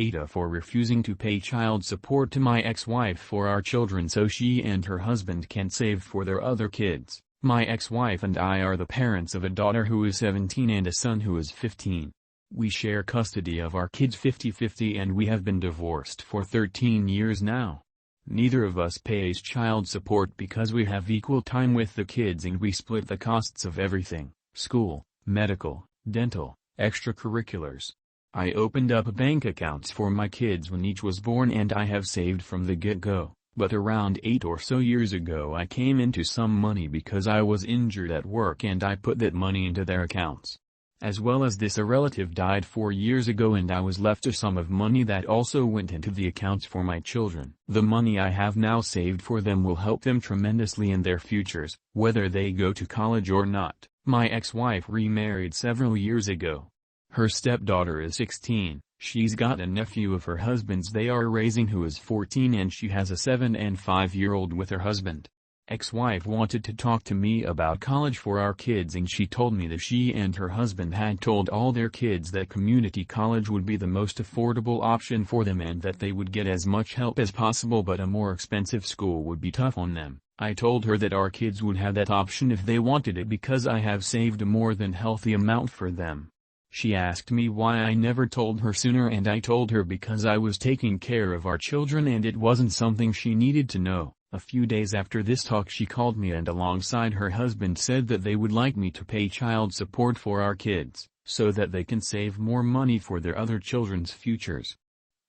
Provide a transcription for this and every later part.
AITA for refusing to pay child support to my ex-wife for our children so she and her husband can save for their other kids. My ex-wife and I are the parents of a daughter who is 17 and a son who is 15. We share custody of our kids 50-50 and we have been divorced for 13 years now. Neither of us pays child support because we have equal time with the kids and we split the costs of everything: school, medical, dental, extracurriculars. I opened up bank accounts for my kids when each was born and I have saved from the get-go, but around 8 or so years ago I came into some money because I was injured at work and I put that money into their accounts. As well as this, a relative died 4 years ago and I was left a sum of money that also went into the accounts for my children. The money I have now saved for them will help them tremendously in their futures, whether they go to college or not. My ex-wife remarried several years ago. Her stepdaughter is 16, she's got a nephew of her husband's they are raising who is 14 and she has a 7 and 5-year-old with her husband. Ex-wife wanted to talk to me about college for our kids and she told me that she and her husband had told all their kids that community college would be the most affordable option for them and that they would get as much help as possible, but a more expensive school would be tough on them. I told her that our kids would have that option if they wanted it because I have saved a more than healthy amount for them. She asked me why I never told her sooner and I told her because I was taking care of our children and it wasn't something she needed to know. A few days after this talk she called me and alongside her husband said that they would like me to pay child support for our kids, so that they can save more money for their other children's futures.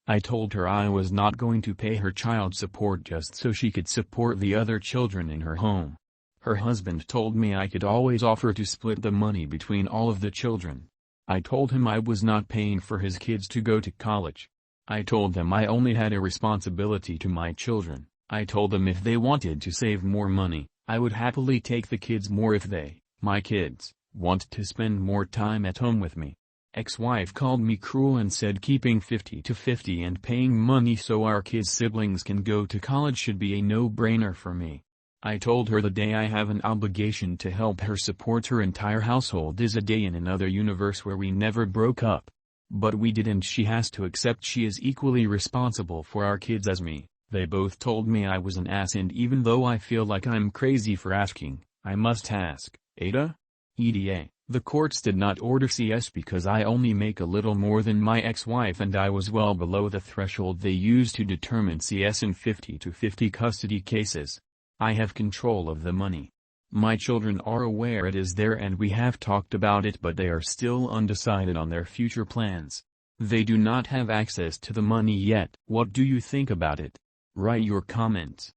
I told her I was not going to pay her child support just so she could support the other children in her home. Her husband told me I could always offer to split the money between all of the children. I told him I was not paying for his kids to go to college. I told them I only had a responsibility to my children. I told them if they wanted to save more money, I would happily take the kids more if they, my kids, want to spend more time at home with me. Ex-wife called me cruel and said keeping 50-50 and paying money so our kids' siblings can go to college should be a no-brainer for me. I told her the day I have an obligation to help her support her entire household is a day in another universe where we never broke up. But we did and she has to accept she is equally responsible for our kids as me. They both told me I was an ass and even though I feel like I'm crazy for asking, I must ask. AITA? EDA. The courts did not order CS because I only make a little more than my ex-wife and I was well below the threshold they use to determine CS in 50-50 custody cases. I have control of the money. My children are aware it is there and we have talked about it, but they are still undecided on their future plans. They do not have access to the money yet. What do you think about it? Write your comments.